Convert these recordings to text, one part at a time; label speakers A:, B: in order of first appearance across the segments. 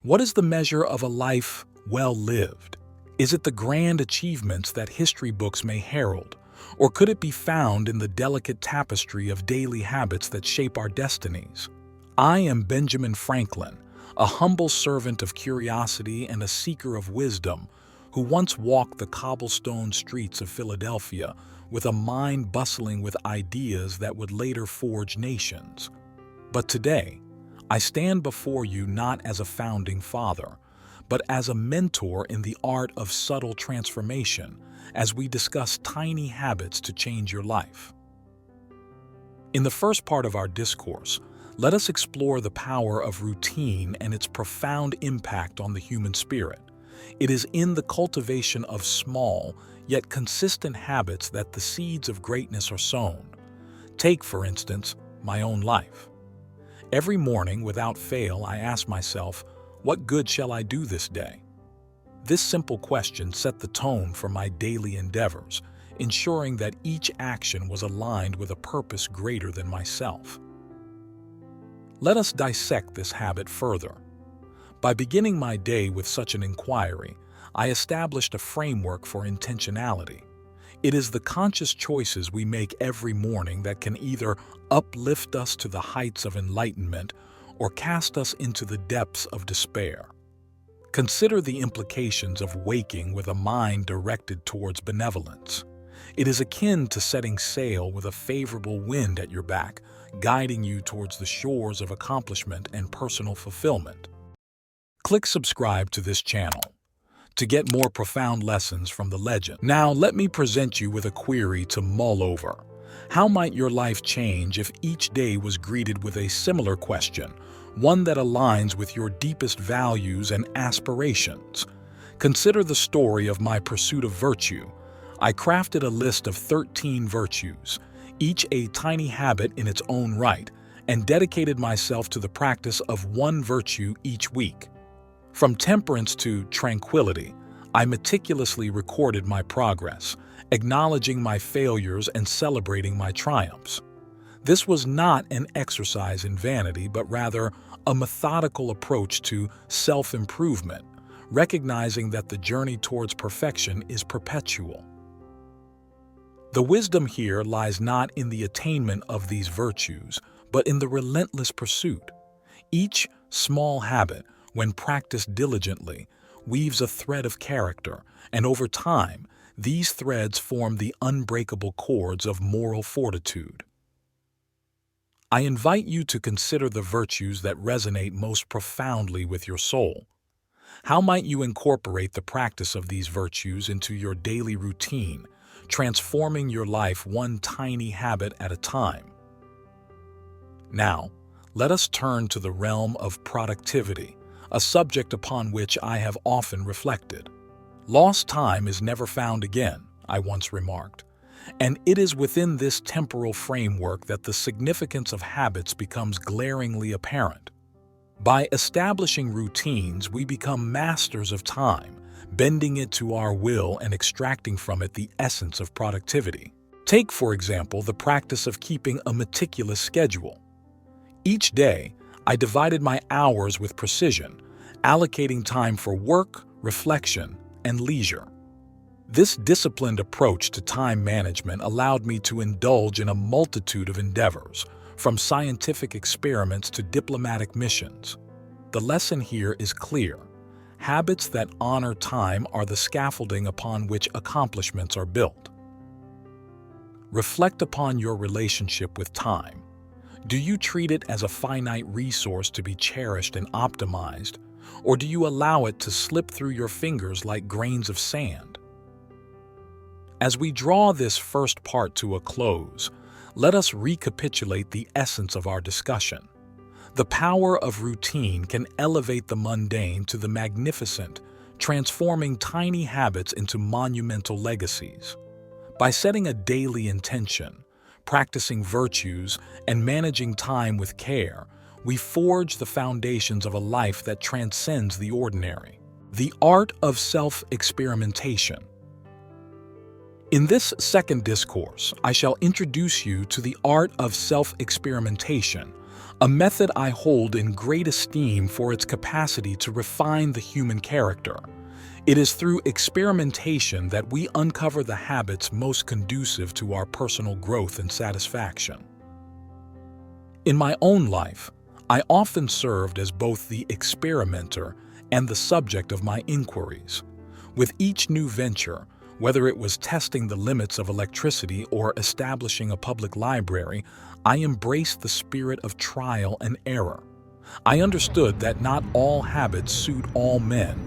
A: What is the measure of a life well lived? Is it the grand achievements that history books may herald, or could it be found in the delicate tapestry of daily habits that shape our destinies? I am Benjamin Franklin, a humble servant of curiosity and a seeker of wisdom, who once walked the cobblestone streets of Philadelphia with a mind bustling with ideas that would later forge nations. But today, I stand before you not as a founding father, but as a mentor in the art of subtle transformation as we discuss tiny habits to change your life. In the first part of our discourse, let us explore the power of routine and its profound impact on the human spirit. It is in the cultivation of small, yet consistent habits that the seeds of greatness are sown. Take, for instance, my own life. Every morning, without fail, I ask myself, what good shall I do this day? This simple question set the tone for my daily endeavors, ensuring that each action was aligned with a purpose greater than myself. Let us dissect this habit further. By beginning my day with such an inquiry, I established a framework for intentionality. It is the conscious choices we make every morning that can either uplift us to the heights of enlightenment or cast us into the depths of despair. Consider the implications of waking with a mind directed towards benevolence. It is akin to setting sail with a favorable wind at your back, guiding you towards the shores of accomplishment and personal fulfillment. Click subscribe to this channel to get more profound lessons from the legend. Now, let me present you with a query to mull over. How might your life change if each day was greeted with a similar question, one that aligns with your deepest values and aspirations? Consider the story of my pursuit of virtue. I crafted a list of 13 virtues, each a tiny habit in its own right, and dedicated myself to the practice of one virtue each week. From temperance to tranquility, I meticulously recorded my progress, acknowledging my failures and celebrating my triumphs. This was not an exercise in vanity, but rather a methodical approach to self-improvement, recognizing that the journey towards perfection is perpetual. The wisdom here lies not in the attainment of these virtues, but in the relentless pursuit. Each small habit, when practiced diligently, weaves a thread of character, and over time, these threads form the unbreakable cords of moral fortitude. I invite you to consider the virtues that resonate most profoundly with your soul. How might you incorporate the practice of these virtues into your daily routine, transforming your life one tiny habit at a time? Now, let us turn to the realm of productivity, a subject upon which I have often reflected. Lost time is never found again, I once remarked, and it is within this temporal framework that the significance of habits becomes glaringly apparent. By establishing routines, we become masters of time, bending it to our will and extracting from it the essence of productivity. Take, for example, the practice of keeping a meticulous schedule. Each day, I divided my hours with precision, allocating time for work, reflection, and leisure. This disciplined approach to time management allowed me to indulge in a multitude of endeavors, from scientific experiments to diplomatic missions. The lesson here is clear. Habits that honor time are the scaffolding upon which accomplishments are built. Reflect upon your relationship with time. Do you treat it as a finite resource to be cherished and optimized, or do you allow it to slip through your fingers like grains of sand? As we draw this first part to a close, let us recapitulate the essence of our discussion. The power of routine can elevate the mundane to the magnificent, transforming tiny habits into monumental legacies. By setting a daily intention, practicing virtues, and managing time with care, we forge the foundations of a life that transcends the ordinary. The art of self-experimentation. In this second discourse, I shall introduce you to the art of self-experimentation, a method I hold in great esteem for its capacity to refine the human character. It is through experimentation that we uncover the habits most conducive to our personal growth and satisfaction. In my own life, I often served as both the experimenter and the subject of my inquiries. With each new venture, whether it was testing the limits of electricity or establishing a public library, I embraced the spirit of trial and error. I understood that not all habits suit all men,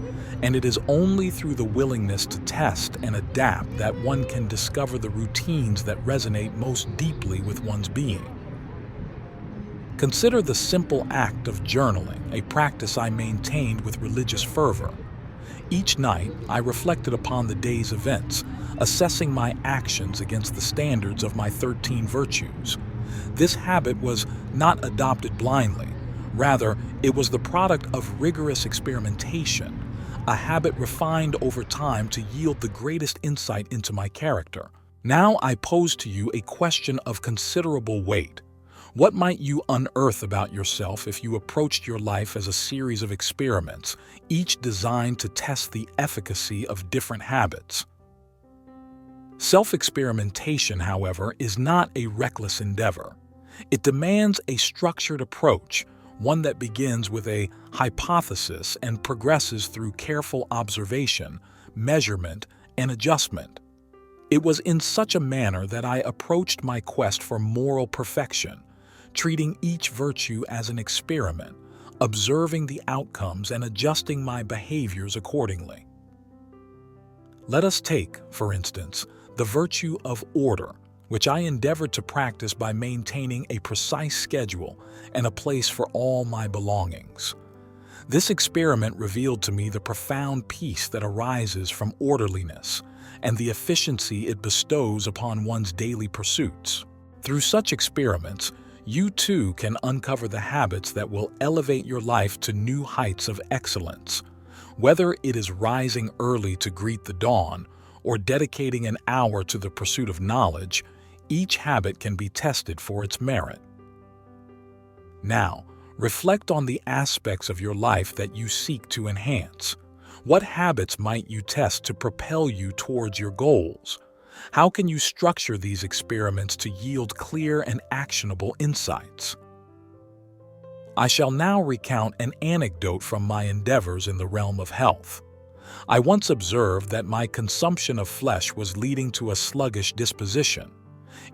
A: and it is only through the willingness to test and adapt that one can discover the routines that resonate most deeply with one's being. Consider the simple act of journaling, a practice I maintained with religious fervor. Each night, I reflected upon the day's events, assessing my actions against the standards of my 13 virtues. This habit was not adopted blindly. Rather, it was the product of rigorous experimentation, a habit refined over time to yield the greatest insight into my character. Now I pose to you a question of considerable weight. What might you unearth about yourself if you approached your life as a series of experiments, each designed to test the efficacy of different habits? Self-experimentation, however, is not a reckless endeavor. It demands a structured approach, one that begins with a hypothesis and progresses through careful observation, measurement, and adjustment. It was in such a manner that I approached my quest for moral perfection, treating each virtue as an experiment, observing the outcomes and adjusting my behaviors accordingly. Let us take, for instance, the virtue of order, which I endeavored to practice by maintaining a precise schedule and a place for all my belongings. This experiment revealed to me the profound peace that arises from orderliness and the efficiency it bestows upon one's daily pursuits. Through such experiments, you too can uncover the habits that will elevate your life to new heights of excellence. Whether it is rising early to greet the dawn or dedicating an hour to the pursuit of knowledge, each habit can be tested for its merit. Now, reflect on the aspects of your life that you seek to enhance. What habits might you test to propel you towards your goals? How can you structure these experiments to yield clear and actionable insights? I shall now recount an anecdote from my endeavors in the realm of health. I once observed that my consumption of flesh was leading to a sluggish disposition.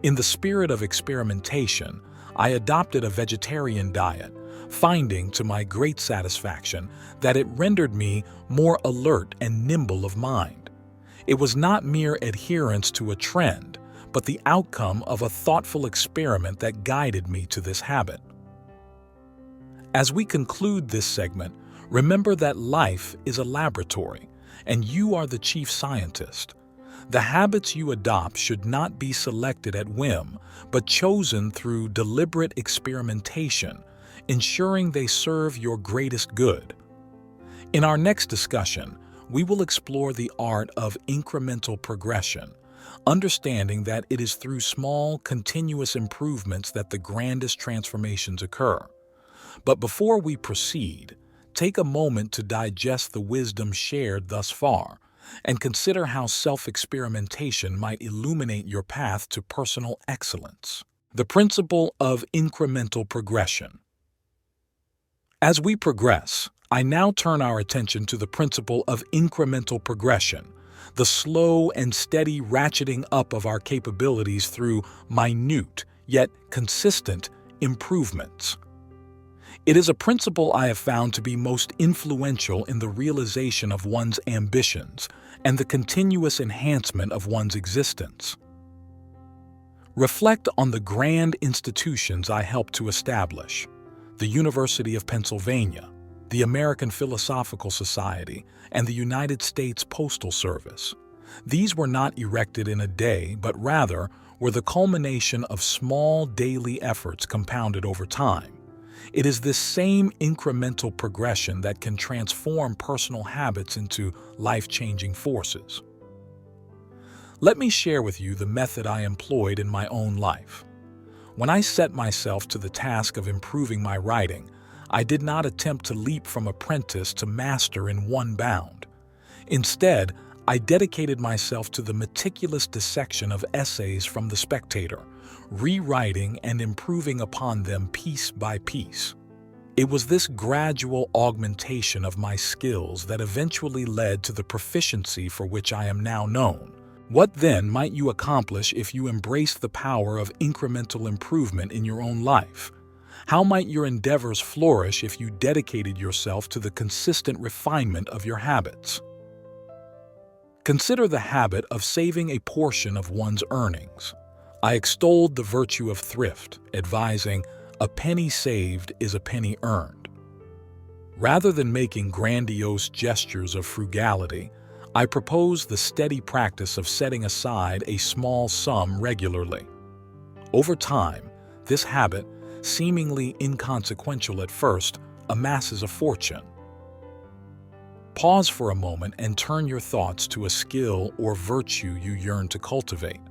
A: In the spirit of experimentation, I adopted a vegetarian diet, finding to my great satisfaction that it rendered me more alert and nimble of mind. It was not mere adherence to a trend, but the outcome of a thoughtful experiment that guided me to this habit. As we conclude this segment, remember that life is a laboratory, and you are the chief scientist. The habits you adopt should not be selected at whim, but chosen through deliberate experimentation, ensuring they serve your greatest good. In our next discussion, we will explore the art of incremental progression, understanding that it is through small, continuous improvements that the grandest transformations occur. But before we proceed, take a moment to digest the wisdom shared thus far, and consider how self-experimentation might illuminate your path to personal excellence. The principle of incremental progression. As we progress, I now turn our attention to the principle of incremental progression, the slow and steady ratcheting up of our capabilities through minute, yet consistent, improvements. It is a principle I have found to be most influential in the realization of one's ambitions and the continuous enhancement of one's existence. Reflect on the grand institutions I helped to establish: the University of Pennsylvania, the American Philosophical Society, and the United States Postal Service. These were not erected in a day, but rather were the culmination of small daily efforts compounded over time. It is this same incremental progression that can transform personal habits into life-changing forces. Let me share with you the method I employed in my own life. When I set myself to the task of improving my writing, I did not attempt to leap from apprentice to master in one bound. Instead, I dedicated myself to the meticulous dissection of essays from The Spectator, rewriting and improving upon them piece by piece. It was this gradual augmentation of my skills that eventually led to the proficiency for which I am now known. What then might you accomplish if you embraced the power of incremental improvement in your own life? How might your endeavors flourish if you dedicated yourself to the consistent refinement of your habits? Consider the habit of saving a portion of one's earnings. I extolled the virtue of thrift, advising, "A penny saved is a penny earned." Rather than making grandiose gestures of frugality, I propose the steady practice of setting aside a small sum regularly. Over time, this habit, seemingly inconsequential at first, amasses a fortune. Pause for a moment and turn your thoughts to a skill or virtue you yearn to cultivate.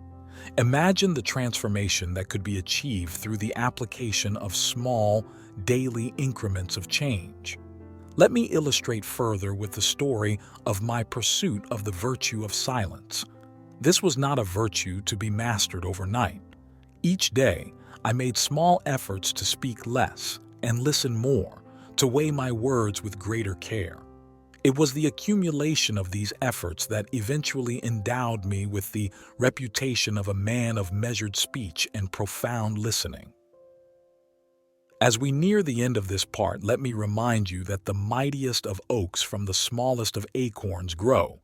A: Imagine the transformation that could be achieved through the application of small, daily increments of change. Let me illustrate further with the story of my pursuit of the virtue of silence. This was not a virtue to be mastered overnight. Each day, I made small efforts to speak less and listen more, to weigh my words with greater care. It was the accumulation of these efforts that eventually endowed me with the reputation of a man of measured speech and profound listening. As we near the end of this part, let me remind you that the mightiest of oaks from the smallest of acorns grow.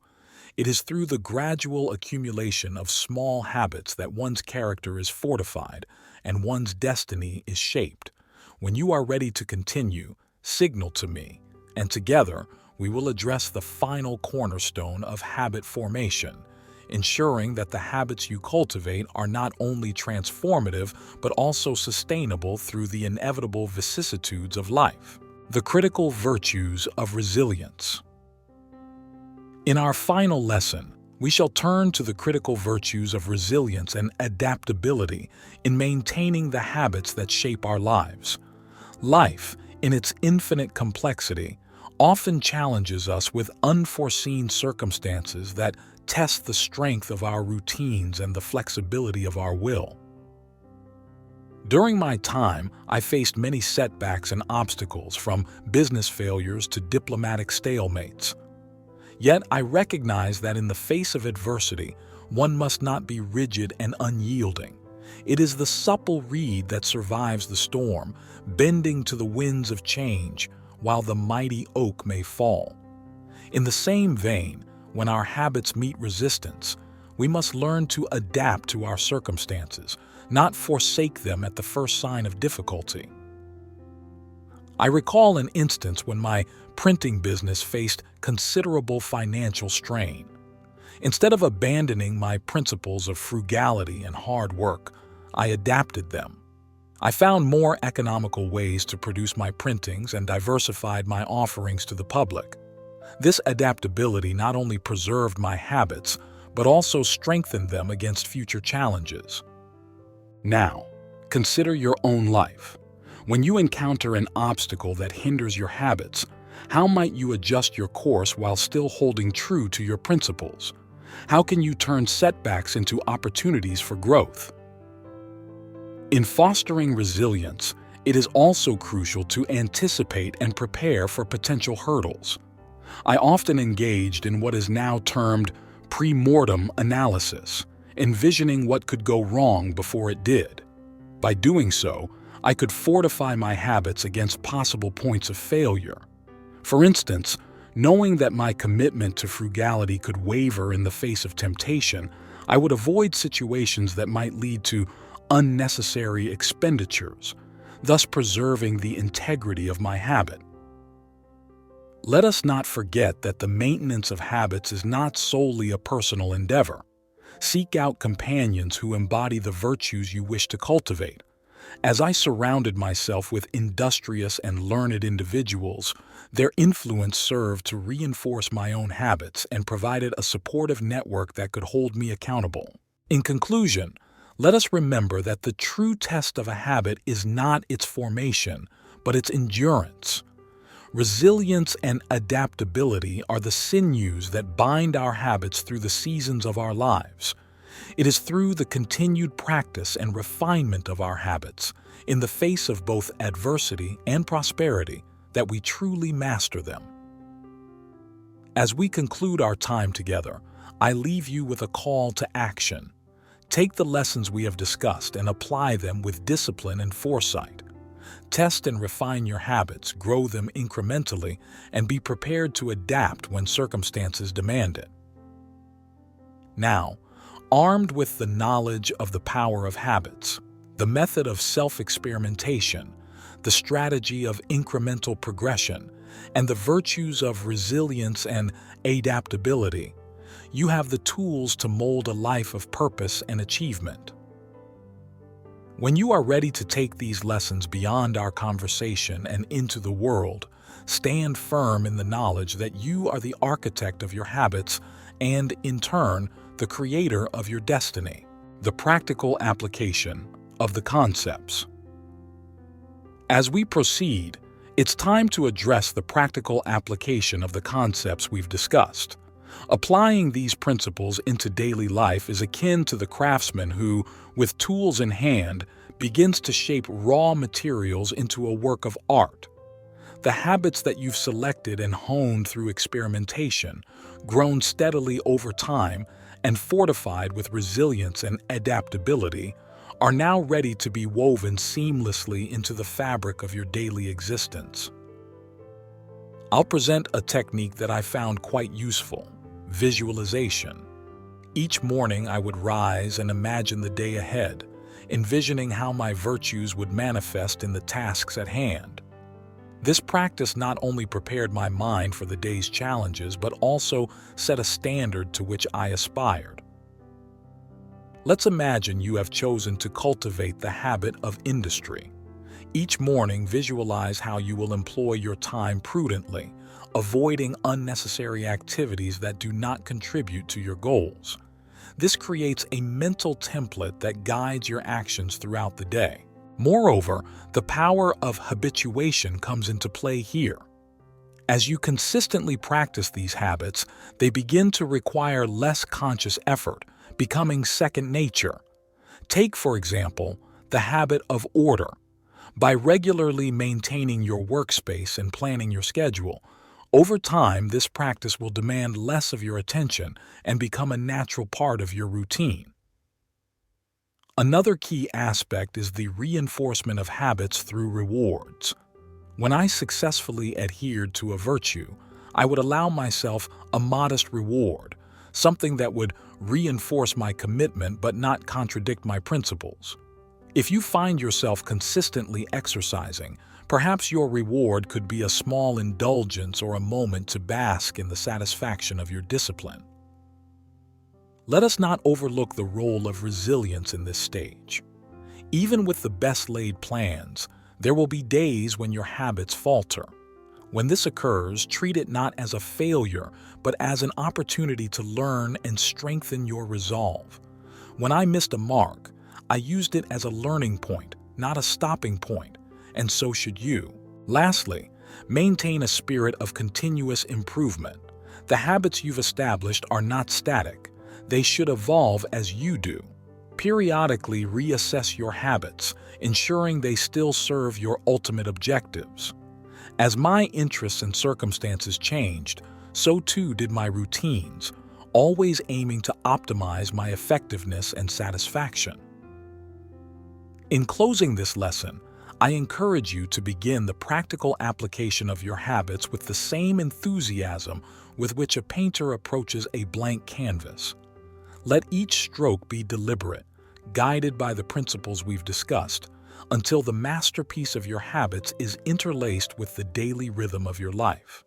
A: It is through the gradual accumulation of small habits that one's character is fortified and one's destiny is shaped. When you are ready to continue, signal to me, and together we will address the final cornerstone of habit formation, ensuring that the habits you cultivate are not only transformative but also sustainable through the inevitable vicissitudes of life. The critical virtues of resilience. In our final lesson, we shall turn to the critical virtues of resilience and adaptability in maintaining the habits that shape our lives. Life, in its infinite complexity, often challenges us with unforeseen circumstances that test the strength of our routines and the flexibility of our will. During my time, I faced many setbacks and obstacles, from business failures to diplomatic stalemates. Yet I recognize that in the face of adversity, one must not be rigid and unyielding. It is the supple reed that survives the storm, bending to the winds of change, while the mighty oak may fall. In the same vein, when our habits meet resistance, we must learn to adapt to our circumstances, not forsake them at the first sign of difficulty. I recall an instance when my printing business faced considerable financial strain. Instead of abandoning my principles of frugality and hard work, I adapted them. I found more economical ways to produce my printings and diversified my offerings to the public. This adaptability not only preserved my habits, but also strengthened them against future challenges. Now, consider your own life. When you encounter an obstacle that hinders your habits, how might you adjust your course while still holding true to your principles? How can you turn setbacks into opportunities for growth? In fostering resilience, it is also crucial to anticipate and prepare for potential hurdles. I often engaged in what is now termed pre-mortem analysis, envisioning what could go wrong before it did. By doing so, I could fortify my habits against possible points of failure. For instance, knowing that my commitment to frugality could waver in the face of temptation, I would avoid situations that might lead to unnecessary expenditures, thus preserving the integrity of my habit. Let us not forget that the maintenance of habits is not solely a personal endeavor. Seek out companions who embody the virtues you wish to cultivate. As I surrounded myself with industrious and learned individuals, their influence served to reinforce my own habits and provided a supportive network that could hold me accountable. In conclusion, Let us remember that the true test of a habit is not its formation, but its endurance. Resilience and adaptability are the sinews that bind our habits through the seasons of our lives. It is through the continued practice and refinement of our habits, in the face of both adversity and prosperity, that we truly master them. As we conclude our time together, I leave you with a call to action. Take the lessons we have discussed and apply them with discipline and foresight. Test and refine your habits, grow them incrementally, and be prepared to adapt when circumstances demand it. Now, armed with the knowledge of the power of habits, the method of self-experimentation, the strategy of incremental progression, and the virtues of resilience and adaptability, you have the tools to mold a life of purpose and achievement. When you are ready to take these lessons beyond our conversation and into the world, stand firm in the knowledge that you are the architect of your habits and, in turn, the creator of your destiny. The practical application of the concepts. As we proceed, it's time to address the practical application of the concepts we've discussed. Applying these principles into daily life is akin to the craftsman who, with tools in hand, begins to shape raw materials into a work of art. The habits that you've selected and honed through experimentation, grown steadily over time, and fortified with resilience and adaptability, are now ready to be woven seamlessly into the fabric of your daily existence. I'll present a technique that I found quite useful: visualization. Each morning I would rise and imagine the day ahead, envisioning how my virtues would manifest in the tasks at hand. This practice not only prepared my mind for the day's challenges, but also set a standard to which I aspired. Let's imagine you have chosen to cultivate the habit of industry. Each morning, visualize how you will employ your time prudently, avoiding unnecessary activities that do not contribute to your goals. This creates a mental template that guides your actions throughout the day. Moreover, the power of habituation comes into play here. As you consistently practice these habits, they begin to require less conscious effort, becoming second nature. Take, for example, the habit of order. By regularly maintaining your workspace and planning your schedule, over time this practice will demand less of your attention and become a natural part of your routine. Another key aspect is the reinforcement of habits through rewards. When I successfully adhered to a virtue, I would allow myself a modest reward, something that would reinforce my commitment but not contradict my principles. If you find yourself consistently exercising, perhaps your reward could be a small indulgence or a moment to bask in the satisfaction of your discipline. Let us not overlook the role of resilience in this stage. Even with the best laid plans, there will be days when your habits falter. When this occurs, treat it not as a failure, but as an opportunity to learn and strengthen your resolve. When I missed a mark, I used it as a learning point, not a stopping point, and so should you. Lastly, maintain a spirit of continuous improvement. The habits you've established are not static. They should evolve as you do. Periodically reassess your habits, ensuring they still serve your ultimate objectives. As my interests and circumstances changed, so too did my routines, always aiming to optimize my effectiveness and satisfaction. In closing this lesson, I encourage you to begin the practical application of your habits with the same enthusiasm with which a painter approaches a blank canvas. Let each stroke be deliberate, guided by the principles we've discussed, until the masterpiece of your habits is interlaced with the daily rhythm of your life.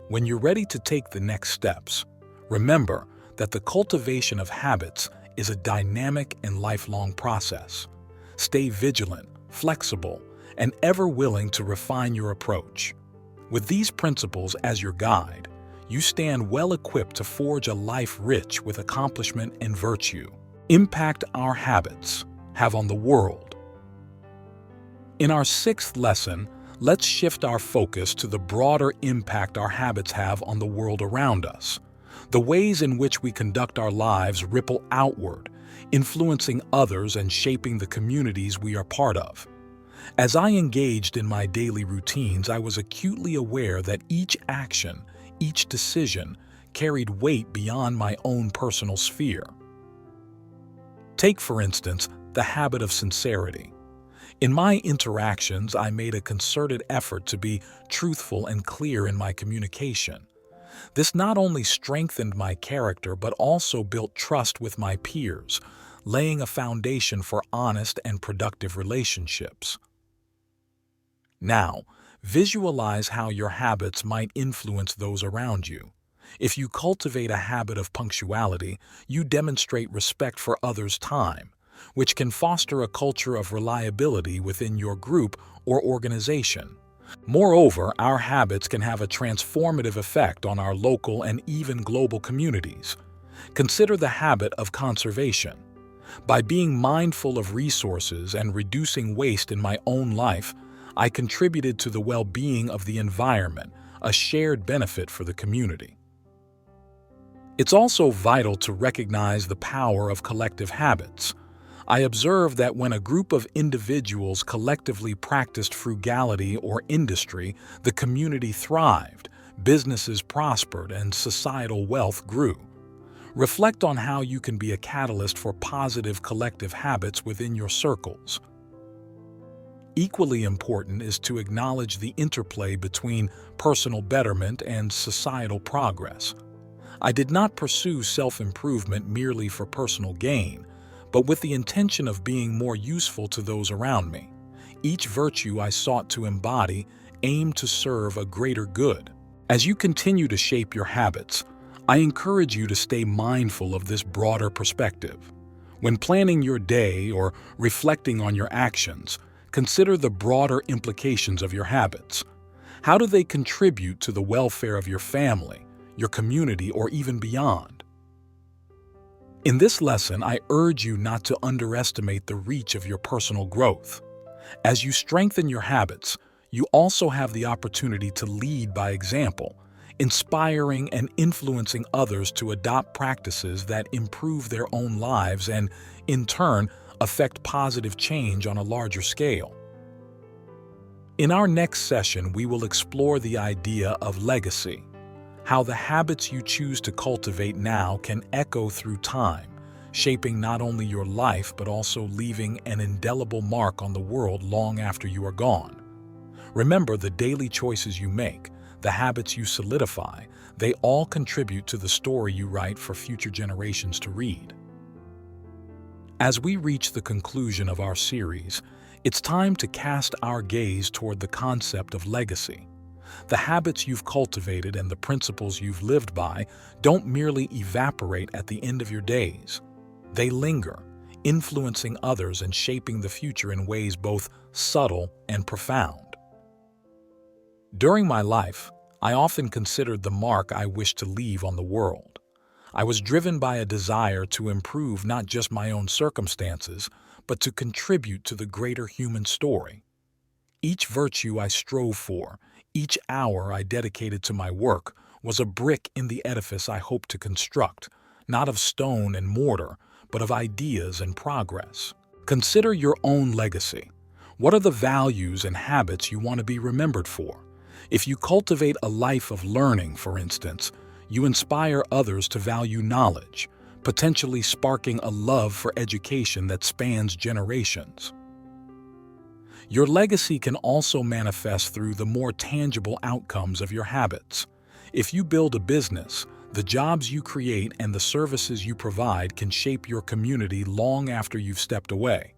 A: When you're ready to take the next steps, remember that the cultivation of habits is a dynamic and lifelong process. Stay vigilant, flexible, and ever willing to refine your approach. With these principles as your guide, you stand well equipped to forge a life rich with accomplishment and virtue. Impact our habits have on the world. In our sixth lesson, let's shift our focus to the broader impact our habits have on the world around us. The ways in which we conduct our lives ripple outward, influencing others and shaping the communities we are part of. As I engaged in my daily routines, I was acutely aware that each action, each decision, carried weight beyond my own personal sphere. Take, for instance, the habit of sincerity. In my interactions, I made a concerted effort to be truthful and clear in my communication. This not only strengthened my character but also built trust with my peers, laying a foundation for honest and productive relationships. Now, visualize how your habits might influence those around you. If you cultivate a habit of punctuality, you demonstrate respect for others' time, which can foster a culture of reliability within your group or organization. Moreover, our habits can have a transformative effect on our local and even global communities. Consider the habit of conservation. By being mindful of resources and reducing waste in my own life, I contributed to the well-being of the environment, a shared benefit for the community. It's also vital to recognize the power of collective habits. I observed that when a group of individuals collectively practiced frugality or industry, the community thrived, businesses prospered, and societal wealth grew. Reflect on how you can be a catalyst for positive collective habits within your circles. Equally important is to acknowledge the interplay between personal betterment and societal progress. I did not pursue self-improvement merely for personal gain, but with the intention of being more useful to those around me. Each virtue I sought to embody aimed to serve a greater good. As you continue to shape your habits, I encourage you to stay mindful of this broader perspective. When planning your day or reflecting on your actions, consider the broader implications of your habits. How do they contribute to the welfare of your family, your community, or even beyond? In this lesson, I urge you not to underestimate the reach of your personal growth. As you strengthen your habits, you also have the opportunity to lead by example, inspiring and influencing others to adopt practices that improve their own lives and, in turn, affect positive change on a larger scale. In our next session, we will explore the idea of legacy, how the habits you choose to cultivate now can echo through time, shaping not only your life but also leaving an indelible mark on the world long after you are gone. Remember, the daily choices you make, the habits you solidify, they all contribute to the story you write for future generations to read. As we reach the conclusion of our series, it's time to cast our gaze toward the concept of legacy. The habits you've cultivated and the principles you've lived by don't merely evaporate at the end of your days. They linger, influencing others and shaping the future in ways both subtle and profound. During my life, I often considered the mark I wished to leave on the world. I was driven by a desire to improve not just my own circumstances, but to contribute to the greater human story. Each virtue I strove for, each hour I dedicated to my work, was a brick in the edifice I hoped to construct, not of stone and mortar, but of ideas and progress. Consider your own legacy. What are the values and habits you want to be remembered for? If you cultivate a life of learning, for instance, you inspire others to value knowledge, potentially sparking a love for education that spans generations. Your legacy can also manifest through the more tangible outcomes of your habits. If you build a business, the jobs you create and the services you provide can shape your community long after you've stepped away.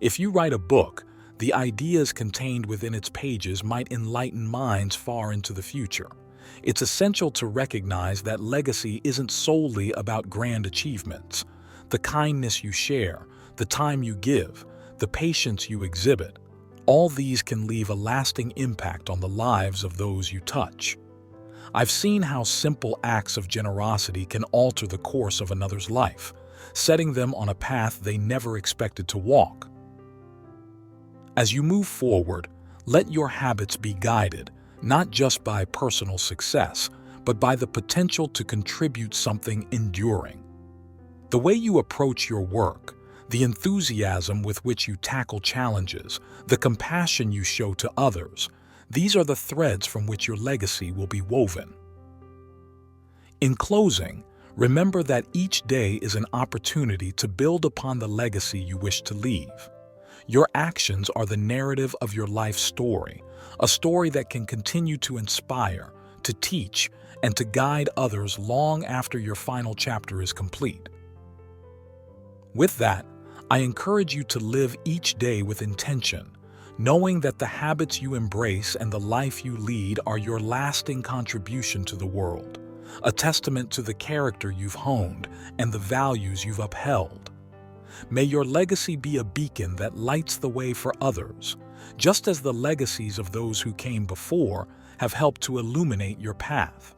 A: If you write a book, the ideas contained within its pages might enlighten minds far into the future. It's essential to recognize that legacy isn't solely about grand achievements. The kindness you share, the time you give, the patience you exhibit, all these can leave a lasting impact on the lives of those you touch. I've seen how simple acts of generosity can alter the course of another's life. setting them on a path they never expected to walk. As you move forward, let your habits be guided, not just by personal success, but by the potential to contribute something enduring. The way you approach your work, the enthusiasm with which you tackle challenges, the compassion you show to others, these are the threads from which your legacy will be woven. In closing, remember that each day is an opportunity to build upon the legacy you wish to leave. Your actions are the narrative of your life story, a story that can continue to inspire, to teach, and to guide others long after your final chapter is complete. With that, I encourage you to live each day with intention, knowing that the habits you embrace and the life you lead are your lasting contribution to the world, a testament to the character you've honed and the values you've upheld. May your legacy be a beacon that lights the way for others, just as the legacies of those who came before have helped to illuminate your path.